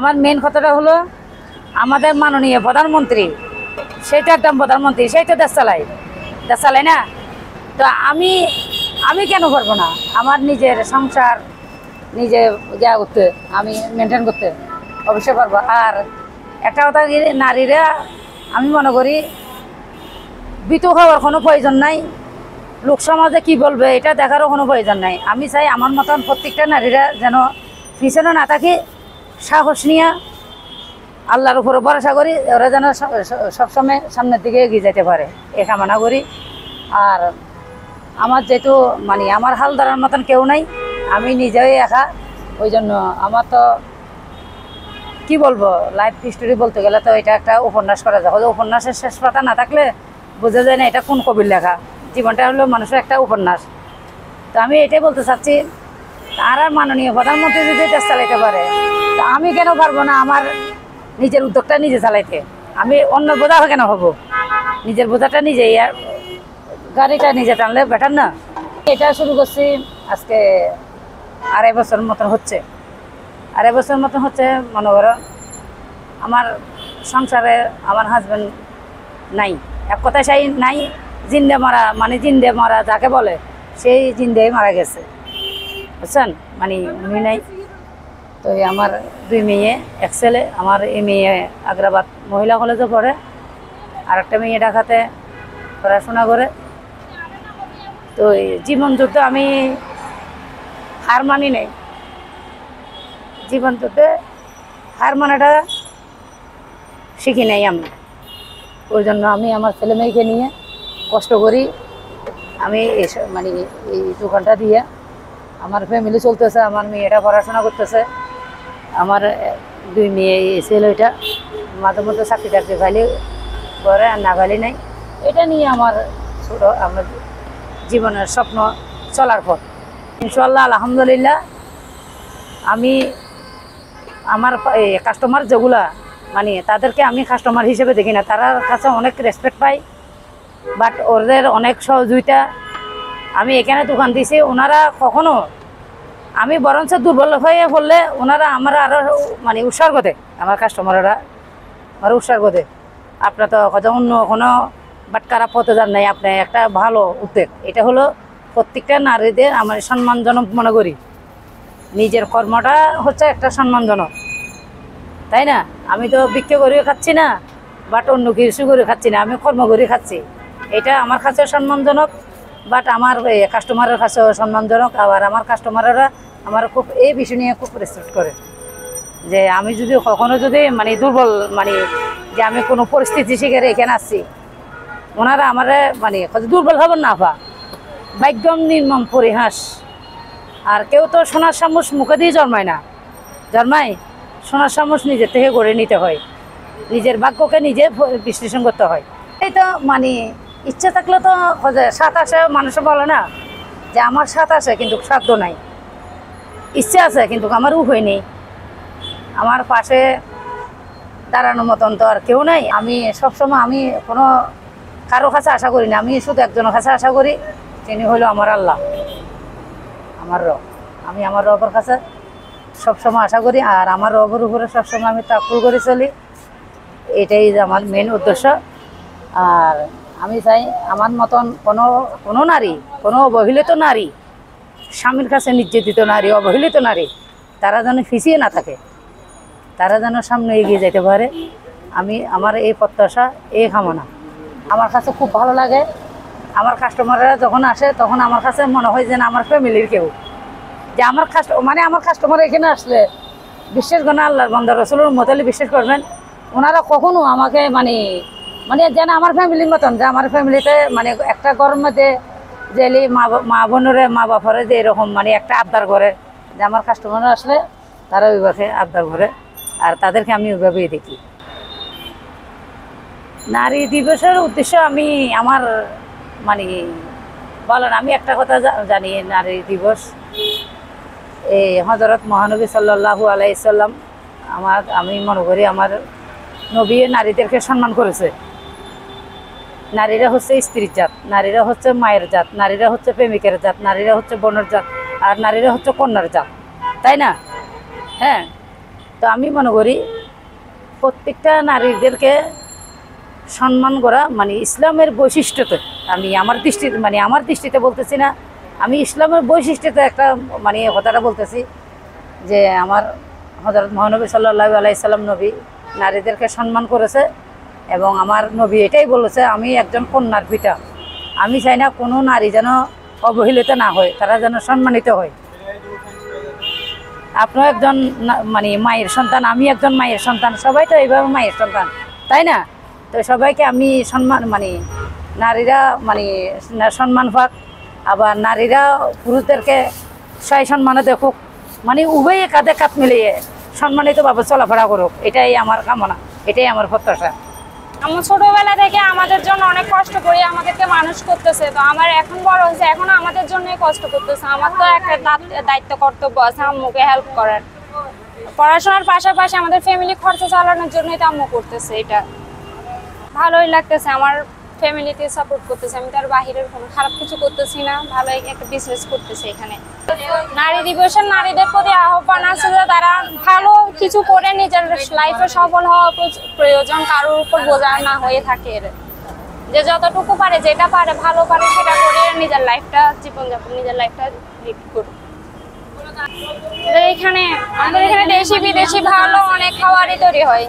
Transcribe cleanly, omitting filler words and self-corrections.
আমার মেন কথাটা হলো আমাদের মাননীয় প্রধানমন্ত্রী, সেইটা একদম প্রধানমন্ত্রী, সেই তো দেশ চালায় না। তো আমি কেন পারবো না আমার নিজের সংসার নিজে যা করতে, আমি মেনটেন করতে অবশ্যই পারবো। আর একটা কথা, নারীরা আমি মনে করি ভীতু হওয়ার কোনো প্রয়োজন নাই, লোক সমাজে কী বলবে এটা দেখারও কোনো প্রয়োজন নাই। আমি চাই আমার মতন প্রত্যেকটা নারীরা যেন পিছনে না থাকে, সাহস নিয়ে আল্লাহর উপরে ভরসা করি, ওরা যেন সবসময় সামনের দিকে এগিয়ে যেতে পারে, এ কামনা করি। আর আমার যেহেতু আমার হাল ধরার মতন কেউ নাই, আমি নিজেই একা, ওই জন্য আমার তো কি বলবো, লাইফ স্টোরি বলতে গেলে তো এটা একটা উপন্যাস করা যায়। হয়তো উপন্যাসের শেষ পাতা না থাকলে বোঝা যায় না এটা কোন কবির লেখা। জীবনটা হলো মানুষের একটা উপন্যাস। তো আমি এটাই বলতে চাচ্ছি, আর মাননীয় প্রধানমন্ত্রী যদি দেশ চালাইতে পারে, তা আমি কেন পারবো না আমার নিজের উদ্যোগটা নিজে চালাইতে? আমি অন্য বোঝা কেন হব? নিজের বোঝাটা নিজে, গাড়িটা নিজে টানলে বেটার না? এটা শুরু করছি আজকে 2.5 বছর মতন হচ্ছে। 2.5 বছর মতন হচ্ছে। মনে করো আমার সংসারে আমার হাজব্যান্ড নাই, এক কথায় সেই নাই, জিন্দে মারা, জিন্দে মারা যাকে বলে সেই জিন্দে মারা গেছে, বুঝছেন? উনি নাই। তো আমার 2 মেয়ে, 1 ছেলে। আমার এই মেয়ে আগ্রাবাদ মহিলা কলেজে পড়ে, আর একটা মেয়ে ঢাকাতে পড়াশোনা করে। তো জীবন যুদ্ধে আমি হার মানি নাই, জীবন যুদ্ধে হার মানাটা শিখি নাই আমি। ওই জন্য আমি আমার ছেলে মেয়েকে নিয়ে কষ্ট করি। আমি এই দোকানটা দিয়ে আমার ফ্যামিলি চলতেছে, আমার মেয়েটা পড়াশোনা করতেছে, আমার 2 মেয়ে ছেলেটা মাঝে মধ্যে চাকরি টাকরি ফাইলে করে, আর না ফাইলে নাই। এটা নিয়ে আমার আমার জীবনের স্বপ্ন চলার পথ ইনশাআল্লাহ আলহামদুলিল্লাহ। আমি আমার কাস্টমার যেগুলা তাদেরকে আমি কাস্টমার হিসেবে দেখি না, তার কাছে অনেক রেসপেক্ট পাই, বাট ওদের অনেক সহযোগিতা। আমি এখানে দোকান দিয়েছি, ওনারা কখনো, আমি বরঞ্চ দুর্বল হয়ে পড়লে ওনারা আমার আরও উৎসাহ দেয়, আমার কাস্টমাররা আমার উৎসাহ দেয়। আপনার তো অন্য কোনো বাটকারা পথে যান নাই, আপনি একটা ভালো উদ্যোগ। এটা হলো প্রত্যেকটা নারীদের আমার সম্মানজনক মনে করি। নিজের কর্মটা হচ্ছে একটা সম্মানজনক, তাই না? আমি তো বিক্রি করে খাচ্ছি না, বাট অন্য কিছু করে খাচ্ছি না, আমি কর্ম করে খাচ্ছি। এটা আমার কাছেও সম্মানজনক, বাট আমার কাস্টমারের কাছেও সম্মানজনক। আবার আমার কাস্টমাররা আমার খুব এই বিষয় নিয়ে খুব রেসপেক্ট করে, যে আমি যদি কখনো যদি দুর্বল যে আমি কোনো পরিস্থিতি শিখে এখানে আসছি, ওনারা আমার দুর্বল হবেন না পা, একদম নির্মম পরিহাস। আর কেউ তো সোনার চামচ মুখে দিয়ে জন্মায় সোনার চামচ নিজের থেকে গড়ে নিতে হয়, নিজের ভাগ্যকে নিজে বিশ্লেষণ করতে হয়। এই তো ইচ্ছে থাকলে তো স্বাদ আসে, মানুষে বলে না যে আমার স্বাদ আছে কিন্তু সাধ্য নাই, ইচ্ছে আছে কিন্তু আমার উপায় নেই, আমার পাশে দাঁড়ানোর মতন তো আর কেউ নাই। আমি সবসময় কোনো কারো কাছে আশা করি না, আমি শুধু একজনের কাছে আশা করি, তিনি হলো আমার আল্লাহ, আমার রব। আমি আমার রবের কাছে সবসময় আশা করি, আর আমার রবের উপরে সবসময় আমি তাওয়াক্কুল করে চলি, এটাই আমার মেন উদ্দেশ্য। আর আমি চাই আমার মতন কোনো নারী, কোনো অবহেলিত নারী, স্বামীর কাছে নির্যাতিত নারী, অবহেলিত নারী, তারা যেন পিছিয়ে না থাকে, তারা যেন সামনে এগিয়ে যেতে পারে। আমার এই প্রত্যাশা, এই কামনা। আমার কাছে খুব ভালো লাগে, আমার কাস্টমাররা যখন আসে তখন আমার কাছে মনে হয় যেন আমার ফ্যামিলির কেউ, যে আমার আমার কাস্টমার এখানে আসলে বিশ্বাস করেন, আল্লাহর বান্দা রাসূলের মতই বিশ্বাস করবেন, ওনারা কখনো আমাকে যেন আমার ফ্যামিলির মতন, যে আমার ফ্যামিলিতে একটা ঘরের মধ্যে যে মা বোনেরে মা বাপারে যে এরকম একটা আবদার করে, যে আমার কাস্টমার আসলে তারা ওইভাবে আবদার করে, আর তাদেরকে আমি ওইভাবেই দেখি। নারী দিবসের উদ্দেশ্য আমি আমার বলেন, আমি একটা কথা জানি, নারী দিবস এই হযরত মহানবী সাল্লাল্লাহু আলাইহি সাল্লাম, আমি মনে করি আমার নবী নারীদেরকে সম্মান করেছে। নারীরা হচ্ছে স্ত্রীর জাত, নারীরা হচ্ছে মায়ের জাত, নারীরা হচ্ছে প্রেমিকের জাত, নারীরা হচ্ছে বোনের জাত, আর নারীরা হচ্ছে কন্যার জাত, তাই না? হ্যাঁ, তো আমি মনে করি প্রত্যেকটা নারীদেরকে সম্মান করা মানে ইসলামের বৈশিষ্ট্যতে, আমি আমার দৃষ্টিতে বলতেছি না, আমি ইসলামের বৈশিষ্ট্যতে একটা মানে কথাটা বলতেছি যে আমার হযরত মহানবী সাল্লাল্লাহু আলাইহি সাল্লাম নবী নারীদেরকে সম্মান করেছে এবং আমার নবী এটাই বলেছে আমি একজন কন্যার পিতা, আমি চাই না কোনো নারী যেন অবহেলিত না হয়, তারা যেন সম্মানিত হয়। আপনিও একজন মানে মায়ের সন্তান, আমি একজন মায়ের সন্তান, সবাই তো এইভাবে মায়ের সন্তান, তাই না? তো সবাইকে আমি সম্মান মানে নারীরা মানে সম্মান পাক, আবার নারীরা পুরুষদেরকে সয় সম্মানে দেখুক, মানে উভয়ে কাঁধে কাঁধ মিলিয়ে সম্মানিতভাবে চলাফেরা করুক, এটাই আমার কামনা, এটাই আমার প্রত্যাশা। আমার ছোটবেলা থেকে আমাদের জন্য অনেক কষ্ট করে আমাদেরকে মানুষ করতেছে, তো আমার এখন বড় হয়েছে, এখন আমাদের জন্যই কষ্ট করতেছে। আমার তো একটা দায়িত্ব কর্তব্য আছে আম্মুকে হেল্প করার, পড়াশোনার পাশাপাশি আমাদের ফ্যামিলি খরচ চালানোর জন্যই তো আম্মু করতেছে। এটা ভালোই লাগতেছে, আমার ফ্যামিলিকে সাপোর্ট করতেছে, আমি তার বাহিরের কোনো খারাপ কিছু করতেছি না, ভালোই একটা বিজনেস করতেছে এখানে। নারী দিবসের নারীদের প্রতি আহ্বান আছে যে তারা ভালো কিছু করে নিজের লাইফে সফল হওয়া প্রয়োজন, কারোর উপর বোঝা না হয়ে থাকে, যে যতটুকু পারে যেটা পারে ভালো পারে সেটা করে নিজের লাইফটা জীবনযাপন নিজের লাইফটা লিড করুক। আমাদের এখানে দেশি বিদেশি ভালো অনেক খাবারই তৈরি হয়।